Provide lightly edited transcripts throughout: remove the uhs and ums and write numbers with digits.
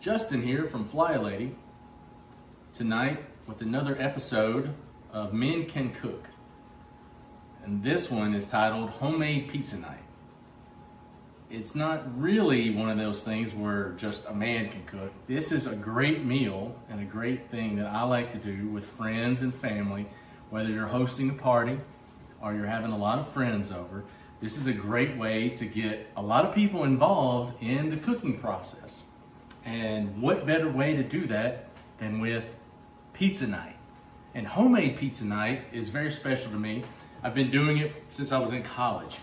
Justin here from Fly Lady, tonight with another episode of Men Can Cook. And this one is titled Homemade Pizza Night. It's not really one of those things where just a man can cook. This is a great meal and a great thing that I like to do with friends and family, whether you're hosting a party or you're having a lot of friends over. This is a great way to get a lot of people involved in the cooking process. And what better way to do that than with pizza night? And homemade pizza night is very special to me. I've been doing it since I was in college.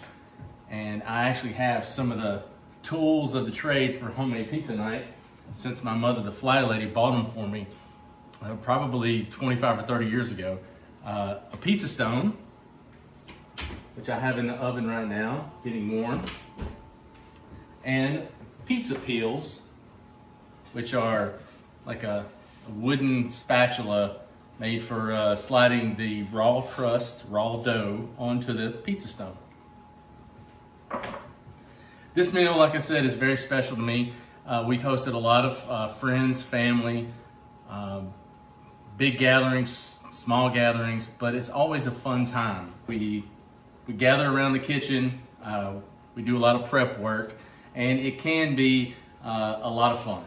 And I actually have some of the tools of the trade for homemade pizza night since my mother, the Fly Lady, bought them for me probably 25 or 30 years ago. A pizza stone, which I have in the oven right now, getting warm, and pizza peels, which are like a wooden spatula made for sliding the raw crust, raw dough onto the pizza stone. This meal, like I said, is very special to me. We've hosted a lot of friends, family, big gatherings, small gatherings, but it's always a fun time. We gather around the kitchen, we do a lot of prep work, and it can be a lot of fun.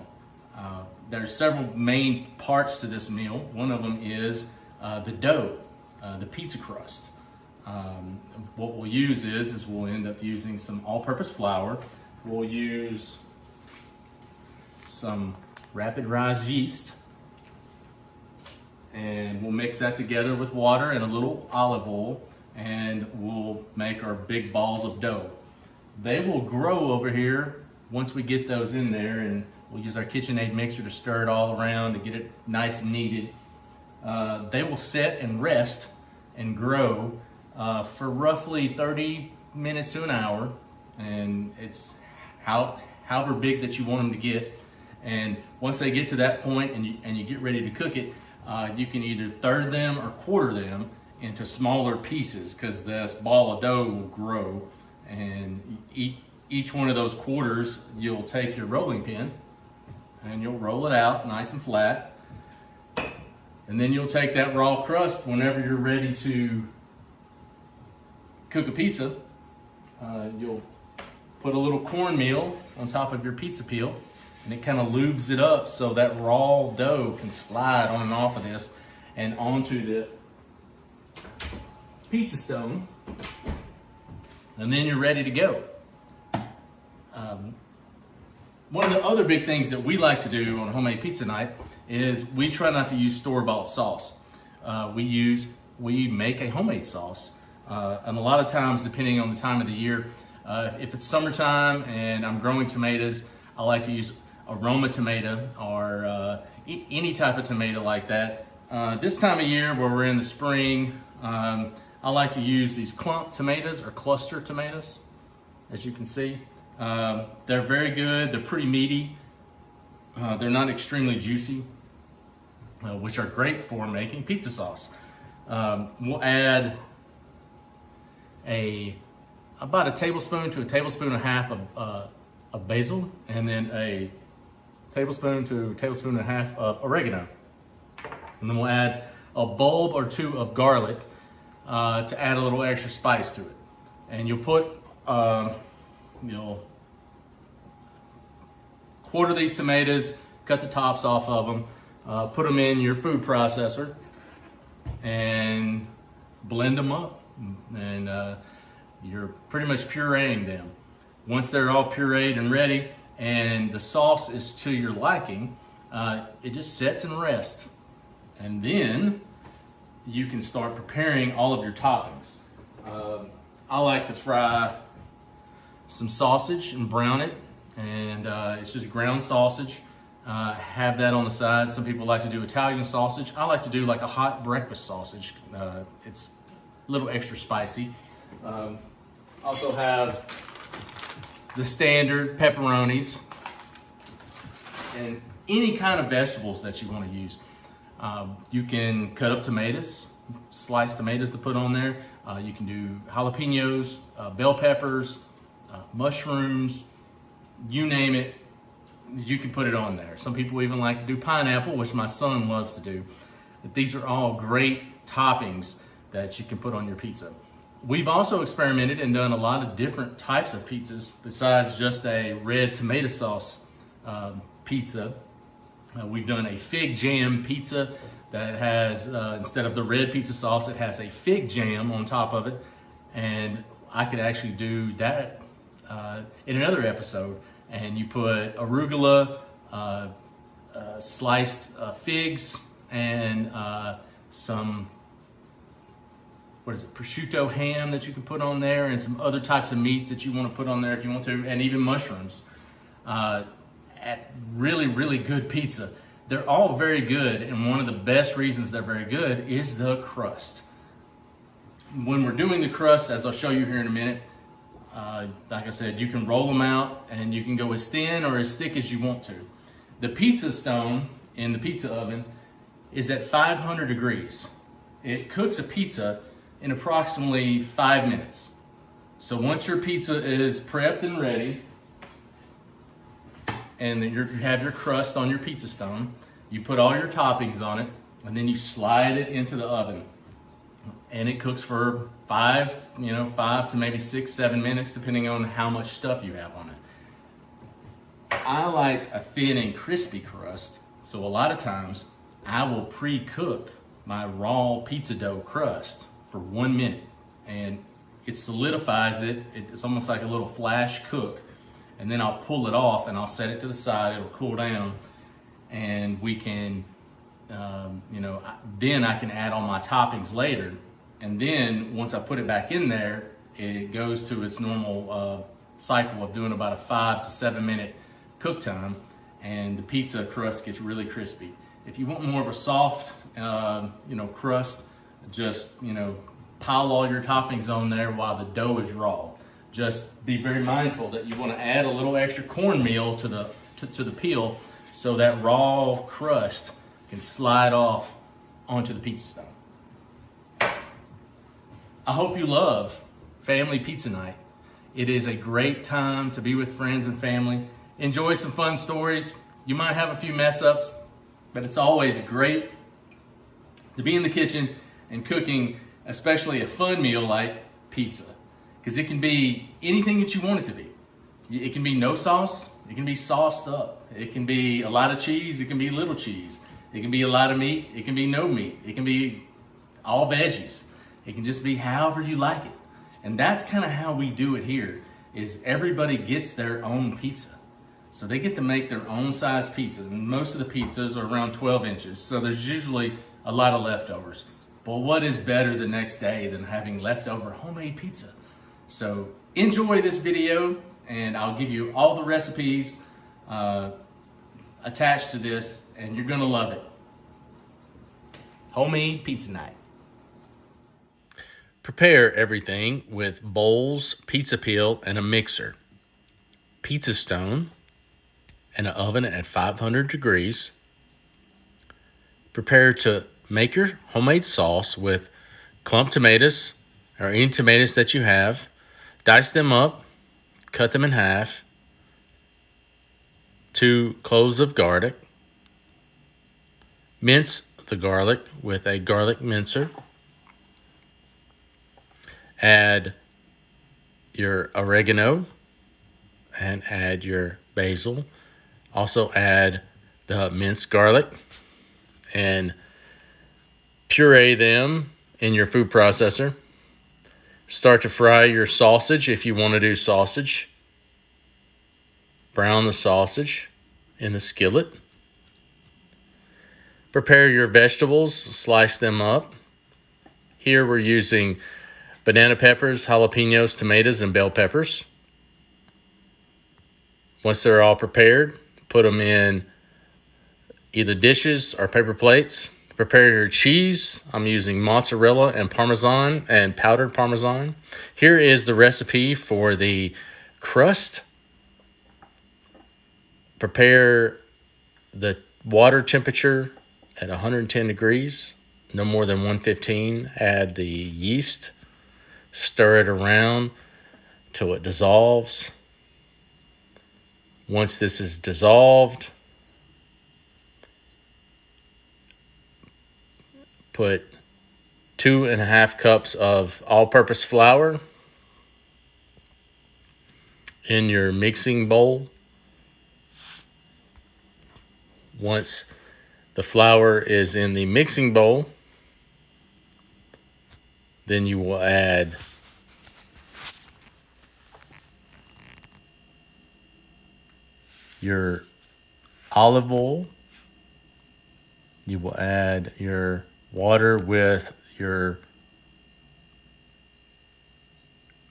There's several main parts to this meal. One of them is the dough, the pizza crust. What we'll use is we'll end up using some all-purpose flour. We'll use some rapid rise yeast, and we'll mix that together with water and a little olive oil, and we'll make our big balls of dough. They will grow over here once we get those in there, and we'll use our KitchenAid mixer to stir it all around to get it nice and kneaded. They will set and rest and grow for roughly 30 minutes to an hour, and it's however big that you want them to get. And once they get to that point and you get ready to cook it, you can either third them or quarter them into smaller pieces, because this ball of dough will grow, and each one of those quarters, you'll take your rolling pin and you'll roll it out nice and flat, and then you'll take that raw crust whenever you're ready to cook a pizza. You'll put a little cornmeal on top of your pizza peel, and it kind of lubes it up so that raw dough can slide on and off of this and onto the pizza stone, and then you're ready to go. One of the other big things that we like to do on homemade pizza night is we try not to use store-bought sauce. We make a homemade sauce, and a lot of times, depending on the time of the year, if it's summertime and I'm growing tomatoes, I like to use aroma tomato or any type of tomato like that. This time of year, where we're in the spring, I like to use these clump tomatoes or cluster tomatoes, as you can see. They're very good. They're pretty meaty. They're not extremely juicy, which are great for making pizza sauce. We'll add about a tablespoon to a tablespoon and a half of basil, and then a tablespoon to a tablespoon and a half of oregano. And then we'll add a bulb or two of garlic to add a little extra spice to it. And you'll put, quarter these tomatoes, cut the tops off of them, put them in your food processor, and blend them up. And you're pretty much pureeing them. Once they're all pureed and ready, and the sauce is to your liking, it just sets and rests. And then you can start preparing all of your toppings. I like to fry some sausage and brown it, and it's just ground sausage. Have that on the side. Some people like to do Italian sausage. I like to do like a hot breakfast sausage. It's a little extra spicy. Also have the standard pepperonis and any kind of vegetables that you want to use. You can cut up tomatoes, sliced tomatoes to put on there. You can do jalapenos, bell peppers, mushrooms, you name it. you can put it on there. Some people even like to do pineapple, which my son loves to do. But these are all great toppings that you can put on your pizza. We've also experimented and done a lot of different types of pizzas besides just a red tomato sauce pizza. We've done a fig jam pizza that has, instead of the red pizza sauce, it has a fig jam on top of it. And I could actually do that in another episode. And you put arugula, sliced figs, and some, prosciutto ham that you can put on there, and some other types of meats that you want to put on there if you want to, and even mushrooms. At really, really good pizza. They're all very good, and one of the best reasons they're very good is the crust. When we're doing the crust, as I'll show you here in a minute, like I said, you can roll them out and you can go as thin or as thick as you want to. The pizza stone in the pizza oven is at 500 degrees. It cooks a pizza in approximately 5 minutes. So once your pizza is prepped and ready, and then you have your crust on your pizza stone, you put all your toppings on it, and then you slide it into the oven. And it cooks for 5 to maybe 6, 7 minutes, depending on how much stuff you have on it. I like a thin and crispy crust, so a lot of times I will pre-cook my raw pizza dough crust for 1 minute, and it solidifies it. It's almost like a little flash cook, and then I'll pull it off and I'll set it to the side. It'll cool down, and we can, then I can add all my toppings later. And then once I put it back in there, it goes to its normal cycle of doing about a 5 to 7 minute cook time, and the pizza crust gets really crispy. If you want more of a soft, crust, just, pile all your toppings on there while the dough is raw. Just be very mindful that you want to add a little extra cornmeal to the peel so that raw crust can slide off onto the pizza stone. I hope you love family pizza night. It is a great time to be with friends and family. Enjoy some fun stories. You might have a few mess ups, but it's always great to be in the kitchen and cooking, especially a fun meal like pizza, because it can be anything that you want it to be. It can be no sauce. It can be sauced up. It can be a lot of cheese. It can be little cheese. It can be a lot of meat. It can be no meat. It can be all veggies. It can just be however you like it. And that's kind of how we do it here, is everybody gets their own pizza. So they get to make their own size pizza. And most of the pizzas are around 12 inches. So there's usually a lot of leftovers. But what is better the next day than having leftover homemade pizza? So enjoy this video, and I'll give you all the recipes attached to this, and you're gonna love it. Homemade pizza night. Prepare everything with bowls, pizza peel, and a mixer, pizza stone, and an oven at 500 degrees. Prepare to make your homemade sauce with clump tomatoes or any tomatoes that you have. Dice them up, cut them in half. 2 cloves of garlic. Mince the garlic with a garlic mincer. Add your oregano and add your basil. Also add the minced garlic and puree them in your food processor. Start to fry your sausage if you want to do sausage. Brown the sausage in the skillet. Prepare your vegetables, slice them up. Here we're using banana peppers, jalapenos, tomatoes, and bell peppers. Once they're all prepared, put them in either dishes or paper plates. Prepare your cheese. I'm using mozzarella and Parmesan and powdered Parmesan. Here is the recipe for the crust. Prepare the water temperature at 110 degrees, no more than 115. Add the yeast. Stir it around till it dissolves. Once this is dissolved, put 2.5 cups of all-purpose flour in your mixing bowl. Once the flour is in the mixing bowl, then you will add your olive oil. You will add your water with your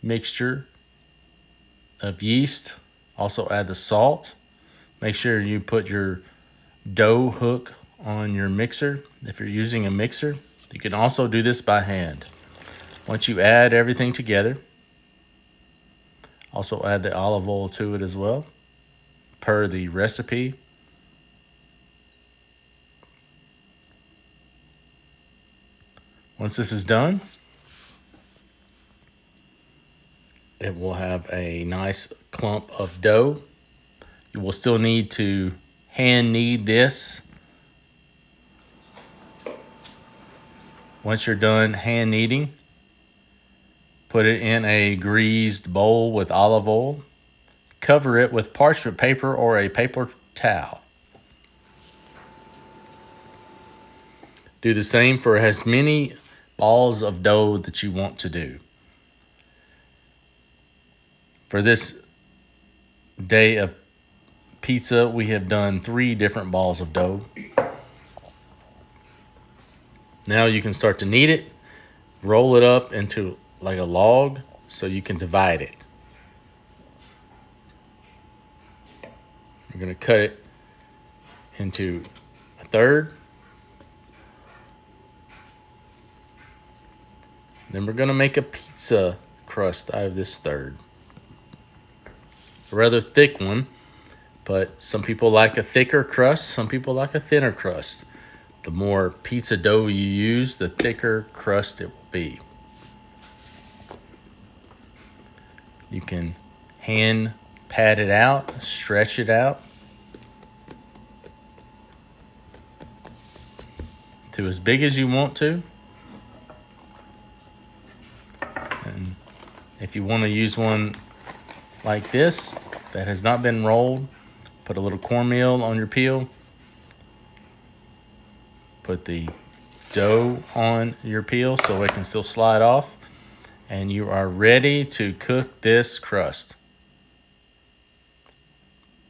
mixture of yeast. Also add the salt. Make sure you put your dough hook on your mixer if you're using a mixer. You can also do this by hand. Once you add everything together, also add the olive oil to it as well, per the recipe. Once this is done, it will have a nice clump of dough. You will still need to hand knead this. Once you're done hand kneading, put it in a greased bowl with olive oil. Cover it with parchment paper or a paper towel. Do the same for as many balls of dough that you want to do. For this day of pizza, we have done 3 different balls of dough. Now you can start to knead it, roll it up into like a log so you can divide it. You're going to cut it into a third. Then we're going to make a pizza crust out of this third. A rather thick one, but some people like a thicker crust, some people like a thinner crust. The more pizza dough you use, the thicker crust it will be. You can hand pat it out, stretch it out to as big as you want to. And if you want to use one like this that has not been rolled, put a little cornmeal on your peel. Put the dough on your peel so it can still slide off. And you are ready to cook this crust.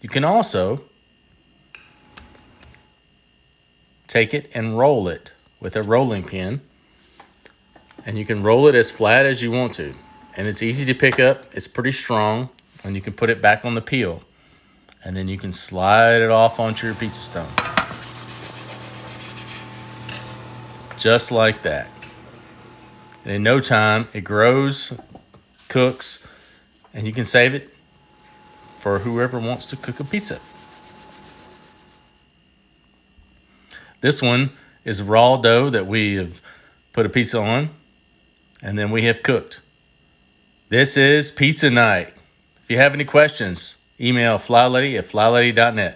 You can also take it and roll it with a rolling pin. And you can roll it as flat as you want to. And it's easy to pick up. It's pretty strong. And you can put it back on the peel. And then you can slide it off onto your pizza stone. Just like that. And in no time, it grows, cooks, and you can save it for whoever wants to cook a pizza. This one is raw dough that we have put a pizza on, and then we have cooked. This is pizza night. If you have any questions, email flylady@flylady.net.